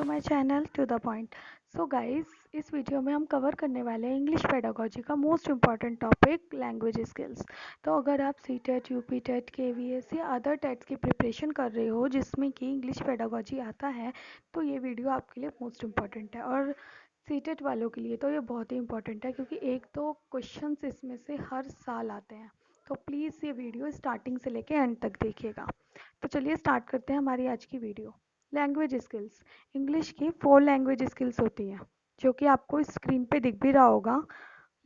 To my channel to the point. So guys, इस video में हम कवर करने वाले हैं इंग्लिश पेडागोजी का most important topic language skills. तो अगर आप C TET, UP TET, KVS या अदर टेट्स की प्रिपरेशन कर रहे हो जिसमें कि इंग्लिश पेडागोजी आता है, तो ये वीडियो आपके लिए मोस्ट इम्पॉर्टेंट है। और सी टेट वालों के लिए तो ये बहुत ही इंपॉर्टेंट है, क्योंकि एक तो क्वेश्चंस इसमें से हर साल आते हैं। तो प्लीज़ ये वीडियो स्टार्टिंग से लेके एंड तक देखिएगा। तो चलिए स्टार्ट करते हैं हमारी आज की वीडियो। Language skills. इंग्लिश की 4 लैंग्वेज स्किल्स होती हैं, जो कि आपको स्क्रीन पे दिख भी रहा होगा।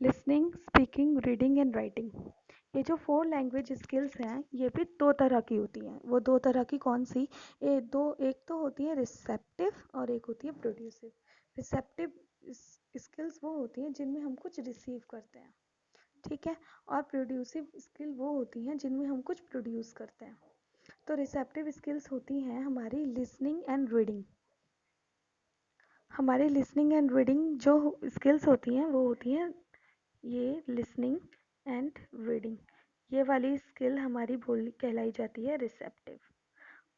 Listening, speaking, reading and writing. ये जो 4 लैंग्वेज स्किल्स हैं, ये भी दो तरह की होती हैं। वो दो तरह की कौन सी? एक तो होती है रिसेप्टिव और एक होती है प्रोड्यूसिव। रिसेप्टिव स्किल्स वो होती हैं जिनमें हम कुछ रिसीव करते हैं, ठीक है। और प्रोड्यूसिव स्किल वो होती हैं जिनमें हम कुछ प्रोड्यूस करते हैं। तो रिसेप्टिव स्किल्स होती हैं हमारी लिसनिंग एंड रीडिंग। हमारी लिसनिंग एंड रीडिंग जो स्किल्स होती हैं वो होती हैं ये लिसनिंग एंड रीडिंग। ये वाली स्किल हमारी बोल कहलाई जाती है रिसेप्टिव।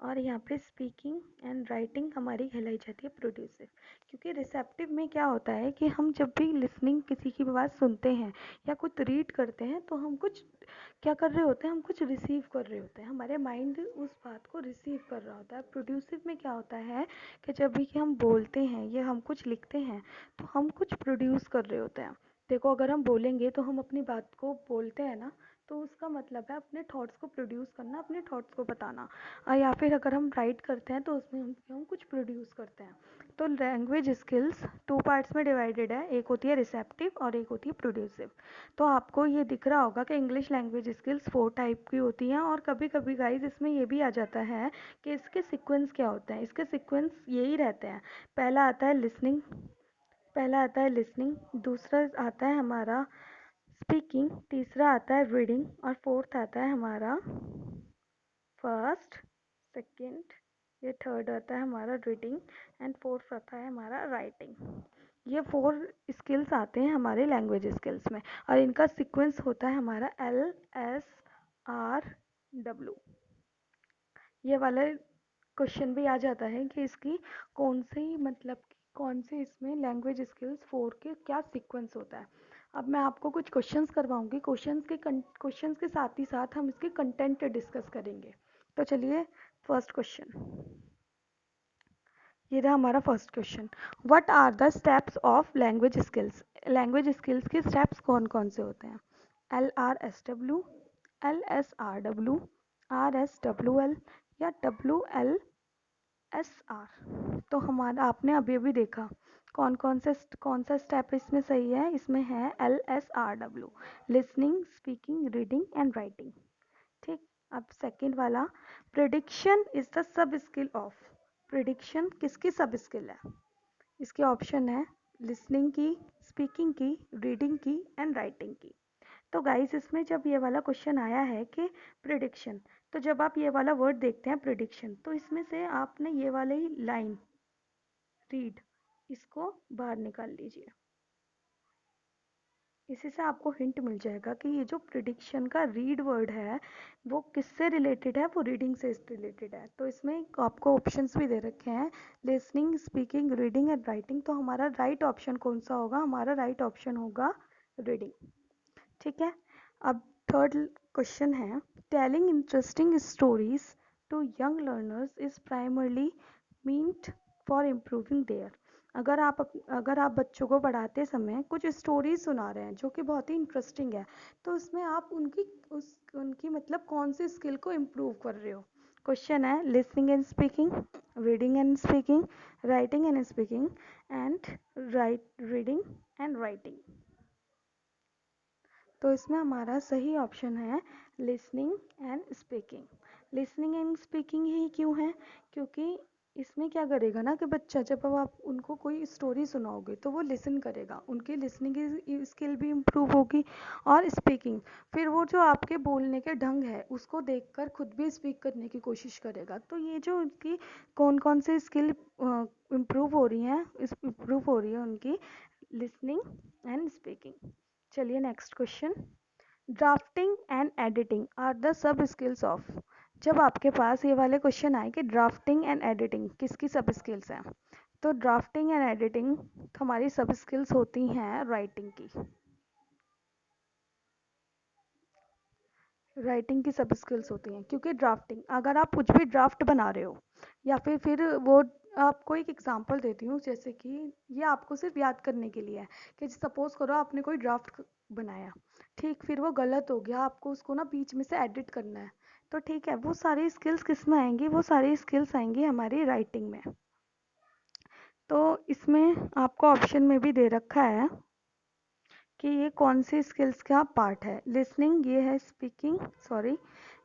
और यहाँ पे स्पीकिंग एंड राइटिंग हमारी कहलाई जाती है प्रोड्यूसिव। क्योंकि रिसेप्टिव में क्या होता है कि हम जब भी लिसनिंग किसी की बात सुनते हैं या कुछ रीड करते हैं, तो हम कुछ क्या कर रहे होते हैं, हम कुछ रिसीव कर रहे होते हैं, हमारे माइंड उस बात को रिसीव कर रहा होता है। प्रोड्यूसिव में क्या होता है कि जब भी कि हम बोलते हैं या हम कुछ लिखते हैं, तो हम कुछ प्रोड्यूस कर रहे होते हैं। देखो, अगर हम बोलेंगे तो हम अपनी बात को बोलते हैं ना, तो उसका मतलब है अपने थॉट्स को प्रोड्यूस करना, अपने थॉट्स को बताना। या फिर अगर हम राइट करते हैं तो उसमें हम कुछ प्रोड्यूस करते हैं। तो लैंग्वेज स्किल्स 2 पार्ट्स में डिवाइडेड है, एक होती है रिसेप्टिव और एक होती है प्रोड्यूसिव। तो आपको ये दिख रहा होगा कि इंग्लिश लैंग्वेज स्किल्स 4 टाइप की होती हैं। और कभी कभी गाइज इसमें ये भी आ जाता है कि इसके सीक्वेंस क्या होते हैं। इसके सीक्वेंस यही रहते हैं। पहला आता है लिसनिंग, दूसरा आता है हमारा स्पीकिंग, तीसरा आता है रीडिंग और फोर्थ आता है हमारा फर्स्ट, सेकंड, ये थर्ड आता है हमारा रीडिंग एंड फोर्थ आता है हमारा राइटिंग। ये 4 स्किल्स आते हैं हमारे लैंग्वेज स्किल्स में। और इनका सीक्वेंस होता है हमारा LSRW। ये वाला क्वेश्चन भी आ जाता है कि इसकी कौन सी मतलब कौन से इसमें लैंग्वेज स्किल्स 4 के क्या सीक्वेंस होता है। अब मैं आपको कुछ क्वेश्चंस करवाऊंगी। क्वेश्चंस के साथ ही साथ हम इसके कंटेंट डिस्कस करेंगे। तो चलिए, फर्स्ट क्वेश्चन, ये रहा हमारा first question. What are the steps of language skills? Language skills के स्टेप्स कौन कौन से होते हैं? LRSW, LSRW, RSWL या WLSR। तो हमारा आपने अभी अभी देखा कौन सा स्टेप इसमें सही है। इसमें है LSRW, listening, speaking, reading and writing, ठीक। अब सेकंड वाला, prediction is the sub skill of. Prediction किसकी सब स्किल है? इसके ऑप्शन है लिसनिंग की, स्पीकिंग की, रीडिंग की एंड राइटिंग की। तो गाइस, इसमें जब ये वाला क्वेश्चन आया है कि प्रिडिक्शन, तो जब आप ये वाला वर्ड देखते हैं प्रिडिक्शन, तो इसमें से आपने ये वाली लाइन रीड, इसको बाहर निकाल लीजिए। इसी से आपको हिंट मिल जाएगा कि ये जो प्रिडिक्शन का रीड वर्ड है वो किससे रिलेटेड है, वो रीडिंग से रिलेटेड है। तो इसमें आपको ऑप्शंस भी दे रखे हैं, listening, speaking, reading and writing. तो हमारा राइट ऑप्शन कौन सा होगा? हमारा राइट ऑप्शन होगा रीडिंग, ठीक है। अब थर्ड क्वेश्चन है, telling interesting stories to young learners is primarily meant for improving their. अगर आप बच्चों को पढ़ाते समय कुछ स्टोरीज सुना रहे हैं जो कि बहुत ही इंटरेस्टिंग है, तो उसमें आप उनकी मतलब कौन सी स्किल को इम्प्रूव कर रहे हो? क्वेश्चन है listening and speaking, reading and speaking, writing and speaking and reading and writing. तो इसमें हमारा सही ऑप्शन है listening and speaking. Listening and speaking ही क्यों है? क्योंकि इसमें क्या करेगा ना कि बच्चा, जब अब आप उनको कोई स्टोरी सुनाओगे तो वो लिसन करेगा, उनकी लिसनिंग की स्किल भी इम्प्रूव होगी। और स्पीकिंग, फिर वो जो आपके बोलने के ढंग है उसको देखकर खुद भी स्पीक करने की कोशिश करेगा। तो ये जो उनकी कौन कौन से स्किल इम्प्रूव हो रही है उनकी लिसनिंग एंड स्पीकिंग। चलिए next question, drafting and editing are the sub skills of. जब आपके पास ये वाले क्वेश्चन आए कि ड्राफ्टिंग एंड एडिटिंग किसकी सब स्किल्स हैं, तो ड्राफ्टिंग एंड एडिटिंग हमारी सब स्किल्स होती हैं राइटिंग की। राइटिंग की सब स्किल्स होती हैं, क्योंकि ड्राफ्टिंग अगर आप कुछ भी ड्राफ्ट बना रहे हो या फिर वो, आपको एक एग्जांपल देती हूँ, जैसे कि ये आपको सिर्फ याद करने के लिए है कि सपोज करो आपने कोई ड्राफ्ट बनाया, ठीक, फिर वो गलत हो गया, आपको उसको ना बीच में से एडिट करना है, तो ठीक है, वो सारी स्किल्स किस में आएंगी, वो सारी स्किल्स आएंगी हमारी राइटिंग में। तो इसमें आपको ऑप्शन में भी दे रखा है कि ये कौन सी स्किल्स का पार्ट है। लिसनिंग ये है, स्पीकिंग सॉरी,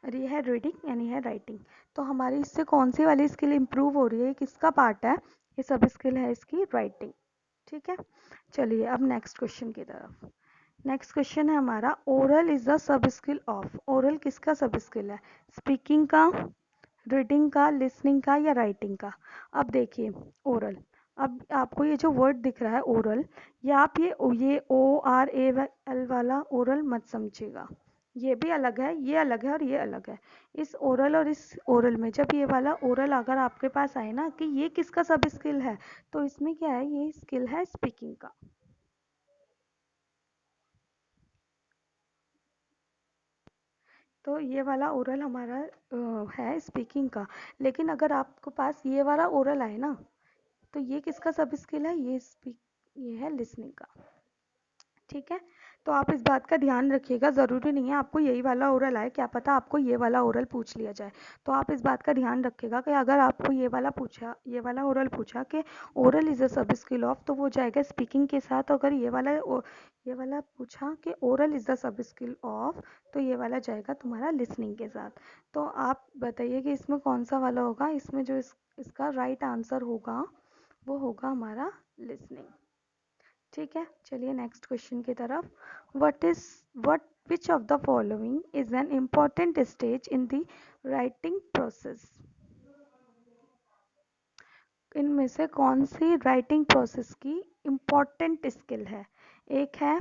और ये है रीडिंग एंड ये है राइटिंग। तो हमारी इससे कौन सी वाली स्किल इम्प्रूव हो रही है, किसका पार्ट है, ये सब स्किल है इसकी राइटिंग। ठीक है, चलिए अब नेक्स्ट क्वेश्चन की तरफ। नेक्स्ट क्वेश्चन है हमारा, oral is the sub skill of. Oral किसका सब स्किल है, स्पीकिंग का, रीडिंग का, लिसनिंग का या राइटिंग का। अब देखिए ओरल, अब आपको ये जो वर्ड दिख रहा है ओरल, ये आप ये ORAL वाला ओरल मत समझिएगा, ये भी अलग है, ये अलग है और ये अलग है। इस ओरल और इस ओरल में जब ये वाला ओरल अगर आपके पास आए ना कि ये किसका सब स्किल है, तो इसमें क्या है, ये स्किल है स्पीकिंग का। तो ये वाला ओरल हमारा है स्पीकिंग का। लेकिन अगर आपके पास ये वाला ओरल आए ना, तो ये किसका सब स्किल है, ये है लिसनिंग का। ठीक है, तो आप इस बात का ध्यान रखिएगा, ज़रूरी नहीं है आपको यही वाला ओरल आए, क्या पता आपको ये वाला ओरल पूछ लिया जाए। तो आप इस बात का ध्यान रखिएगा कि अगर आपको ये वाला ओरल पूछा कि ओरल इज़ अ सब स्किल ऑफ, तो वो जाएगा स्पीकिंग के साथ। अगर ये वाला पूछा कि oral is the sub skill of, तो ये वाला जाएगा तुम्हारा लिसनिंग के साथ। तो आप बताइए कि इसमें कौन सा वाला होगा, इसमें जो इसका राइट आंसर होगा वो होगा हमारा लिसनिंग। ठीक है, चलिए नेक्स्ट क्वेश्चन की तरफ। What which of the following is an important stage in the writing process. इनमें से कौन सी राइटिंग प्रोसेस की इम्पॉर्टेंट स्किल है। एक है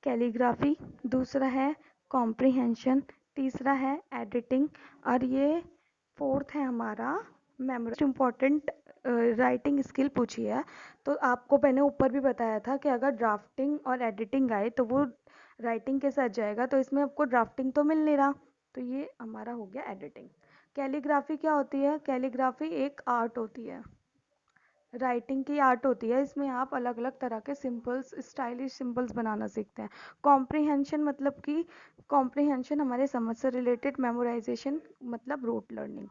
कैलीग्राफी, दूसरा है कॉम्प्रिहेंशन, तीसरा है एडिटिंग, और ये फोर्थ है हमारा मेमोरी। इम्पोर्टेंट राइटिंग स्किल पूछी है, तो आपको मैंने ऊपर भी बताया था कि अगर ड्राफ्टिंग और एडिटिंग आए तो वो राइटिंग के साथ जाएगा, तो इसमें आपको ड्राफ्टिंग तो मिल नहीं रहा, तो ये हमारा हो गया एडिटिंग। कैलीग्राफी क्या होती है, कैलीग्राफी एक आर्ट होती है, राइटिंग की आर्ट होती है, इसमें आप अलग अलग तरह के सिंबल्स, स्टाइलिश सिंबल्स बनाना सीखते हैं। कॉम्प्रिहेंशन मतलब कि कॉम्प्रिहेंशन हमारे समझ से रिलेटेड, मेमोराइजेशन मतलब रूट लर्निंग,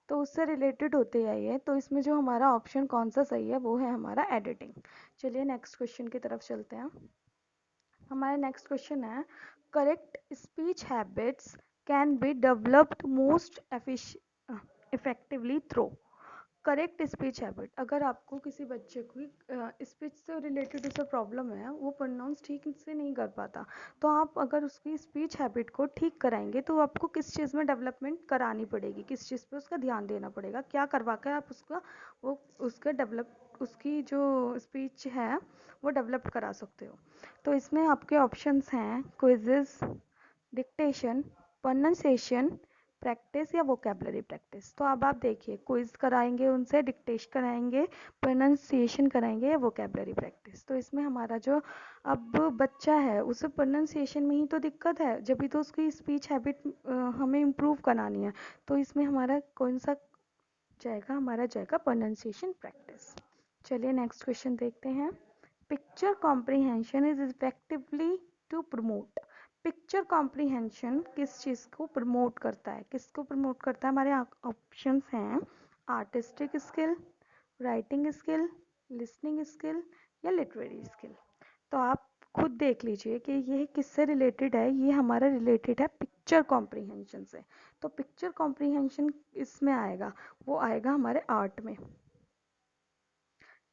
तो उससे रिलेटेड होते हैं ये। तो इसमें जो हमारा ऑप्शन कौन सा सही है वो है हमारा एडिटिंग। चलिए नेक्स्ट क्वेश्चन की तरफ चलते हैं। हमारा नेक्स्ट क्वेश्चन है, correct speech habits can be developed most effectively through. Correct speech habit, अगर आपको किसी बच्चे को स्पीच से रिलेटेड उसे प्रॉब्लम है, वो प्रोनाउंस ठीक से नहीं कर पाता, तो आप अगर उसकी स्पीच हैबिट को ठीक कराएंगे, तो आपको किस चीज़ में डेवलपमेंट करानी पड़ेगी, किस चीज़ पे उसका ध्यान देना पड़ेगा, क्या करवा कर आप उसका वो उसका डेवलप उसकी जो स्पीच है वो डेवलप करा सकते हो। तो इसमें आपके ऑप्शंस हैं क्विज़ेस, डिक्टेशन, प्रोनंसिएशन प्रैक्टिस या वोकेबलरी प्रैक्टिस। तो अब आप देखिए, क्विज कराएंगे उनसे, डिक्टेशन कराएंगे, प्रोनंसिएशन कराएंगे या वोकेबलरी प्रैक्टिस। तो इसमें हमारा जो अब बच्चा है उसे प्रोनंसिएशन में ही तो दिक्कत है, जब भी तो उसकी स्पीच हैबिट हमें इम्प्रूव करानी है, तो इसमें हमारा कौन सा जाएगा, हमारा जाएगा प्रोनंसिएशन प्रैक्टिस। चलिए नेक्स्ट क्वेश्चन देखते हैं। Picture comprehension is effectively to promote. Picture comprehension किस चीज़ को प्रमोट करता है, किसको प्रमोट करता है, हमारे ऑप्शंस हैं artistic skill, writing skill, listening skill या लिटरेरी स्किल। तो आप खुद देख लीजिए कि ये किससे रिलेटेड है, ये हमारा रिलेटेड है पिक्चर कॉम्प्रिहेंशन से। तो पिक्चर कॉम्प्रिहेंशन इसमें आएगा, वो आएगा हमारे आर्ट में।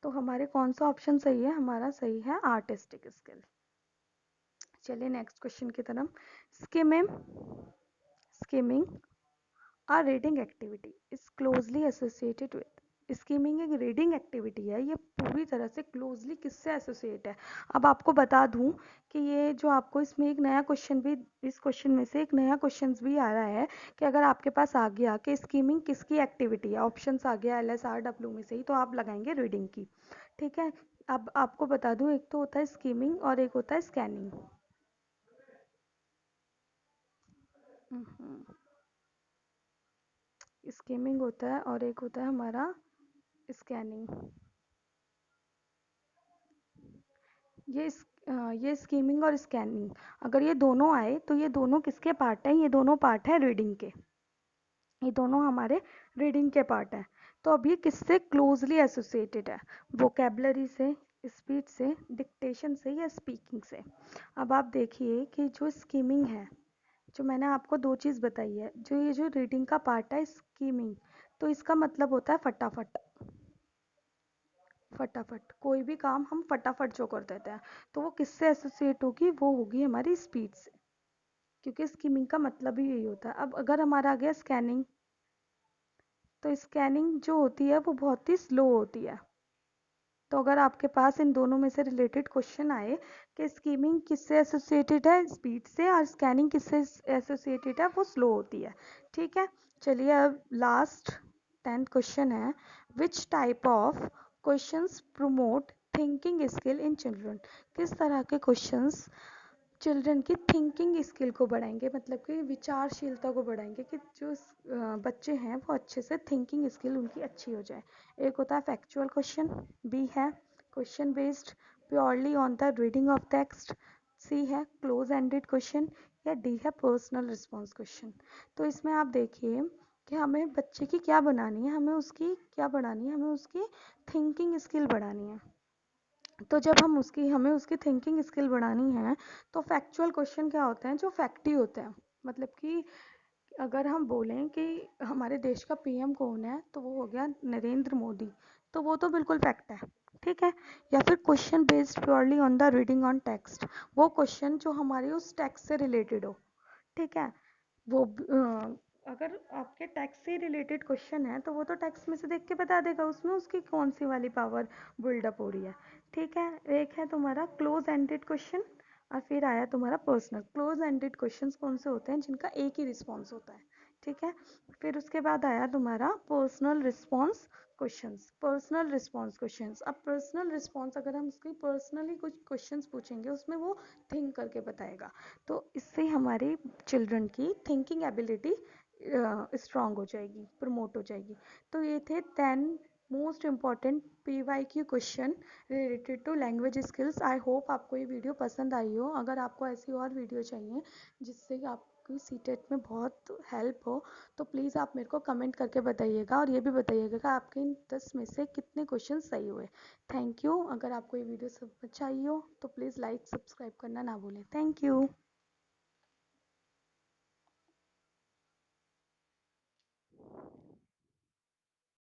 तो हमारे कौन सा ऑप्शन सही है, हमारा सही है आर्टिस्टिक स्किल। चलिए नेक्स्ट क्वेश्चन की तरफ। Skimming skimming a reading activity is closely associated with। Skimming एक रीडिंग एक्टिविटी है, ये पूरी तरह से क्लोजली किससे एसोसिएट है। अब आपको बता दूं कि ये जो आपको इसमें एक नया क्वेश्चन भी, इस क्वेश्चन में से एक नया क्वेश्चन भी आ रहा है कि अगर आपके पास आ गया कि स्कीमिंग किसकी एक्टिविटी है, ऑप्शंस आ गया LSRW में से ही, तो आप लगाएंगे रीडिंग की। ठीक है, अब आपको बता दूं, एक तो होता है स्कीमिंग और एक होता है स्कैनिंग। स्कीमिंग होता है और एक होता है हमारा स्कैनिंग। ये ये स्कीमिंग और स्कैनिंग, अगर ये दोनों आए तो ये दोनों किसके पार्ट हैं, ये दोनों पार्ट हैं रीडिंग के, ये दोनों हमारे रीडिंग के पार्ट हैं। तो अब ये किससे क्लोजली एसोसिएटेड है, वोकेबलरी से, स्पीच से, डिक्टेशन से या स्पीकिंग से। अब आप देखिए कि जो स्कीमिंग है, जो मैंने आपको दो चीज़ बताई है, जो ये जो रीडिंग का पार्ट है स्कीमिंग, तो इसका मतलब होता है फटाफट। फटाफट कोई भी काम हम फटाफट जो कर देते हैं, तो वो किससे एसोसिएट होगी, वो होगी हमारी स्पीड से, क्योंकि स्कीमिंग का मतलब ही यही होता है। अब अगर हमारा आ गया स्कैनिंग, तो स्कैनिंग जो होती है वो बहुत ही स्लो होती है। तो अगर आपके पास इन दोनों में से रिलेटेड क्वेश्चन आए कि स्कीमिंग किससे एसोसिएटेड है, स्पीड से, और स्कैनिंग किससे एसोसिएटेड है, वो स्लो होती है। ठीक है, चलिए अब लास्ट 10th क्वेश्चन है, which type of questions promote thinking skill in children. किस तरह के क्वेश्चंस चिल्ड्रन की थिंकिंग स्किल को बढ़ाएंगे, मतलब कि विचारशीलता को बढ़ाएंगे, कि जो बच्चे हैं वो अच्छे से थिंकिंग स्किल उनकी अच्छी हो जाए। एक होता है फैक्चुअल क्वेश्चन, बी है question based purely on the reading of text, C है क्लोज एंडेड क्वेश्चन, या डी है पर्सनल रिस्पॉन्स क्वेश्चन। तो इसमें आप देखिए कि हमें बच्चे की क्या बनानी है, हमें उसकी क्या बढ़ानी है, हमें उसकी थिंकिंग स्किल बढ़ानी है। तो जब हम उसकी हमें उसकी थिंकिंग स्किल बढ़ानी है, तो फैक्चुअल क्वेश्चन क्या होते हैं, जो फैक्ट ही होते हैं। मतलब कि अगर हम बोलें कि हमारे देश का पीएम कौन है, तो वो हो गया नरेंद्र मोदी, तो वो तो बिल्कुल फैक्ट है। ठीक है, या फिर question based purely on the reading on text, वो क्वेश्चन जो हमारे उस टेक्स्ट से रिलेटेड हो। ठीक है, वो अगर आपके टैक्स से रिलेटेड क्वेश्चन है, तो वो तो टैक्स में से देख के बता देगा उसमें उसकी कौन सी वाली पावर बिल्डअप हो रही है। ठीक है, एक है तुम्हारा क्लोज एंडेड क्वेश्चन, और फिर आया तुम्हारा पर्सनल। क्लोज एंडेड क्वेश्चंस कौन से होते हैं, जिनका एक ही रिस्पॉन्स होता है। ठीक है, फिर उसके बाद आया तुम्हारा personal response questions. Personal response questions, अब पर्सनल रिस्पॉन्स अगर हम उसकी पर्सनली कुछ क्वेश्चंस पूछेंगे, उसमें वो थिंक करके बताएगा, तो इससे हमारी चिल्ड्रन की थिंकिंग एबिलिटी स्ट्रांग हो जाएगी, प्रमोट हो जाएगी। तो ये थे 10 most important PYQ question related to language skills. I hope आपको ये वीडियो पसंद आई हो। अगर आपको ऐसी और वीडियो चाहिए जिससे आपकी सीटेट में बहुत हेल्प हो, तो प्लीज़ आप मेरे को कमेंट करके बताइएगा, और ये भी बताइएगा कि आपके इन 10 में से कितने क्वेश्चन सही हुए। Thank you. अगर आपको ये वीडियो समझ आई हो तो प्लीज़ लाइक सब्सक्राइब करना ना भूलें। Thank you.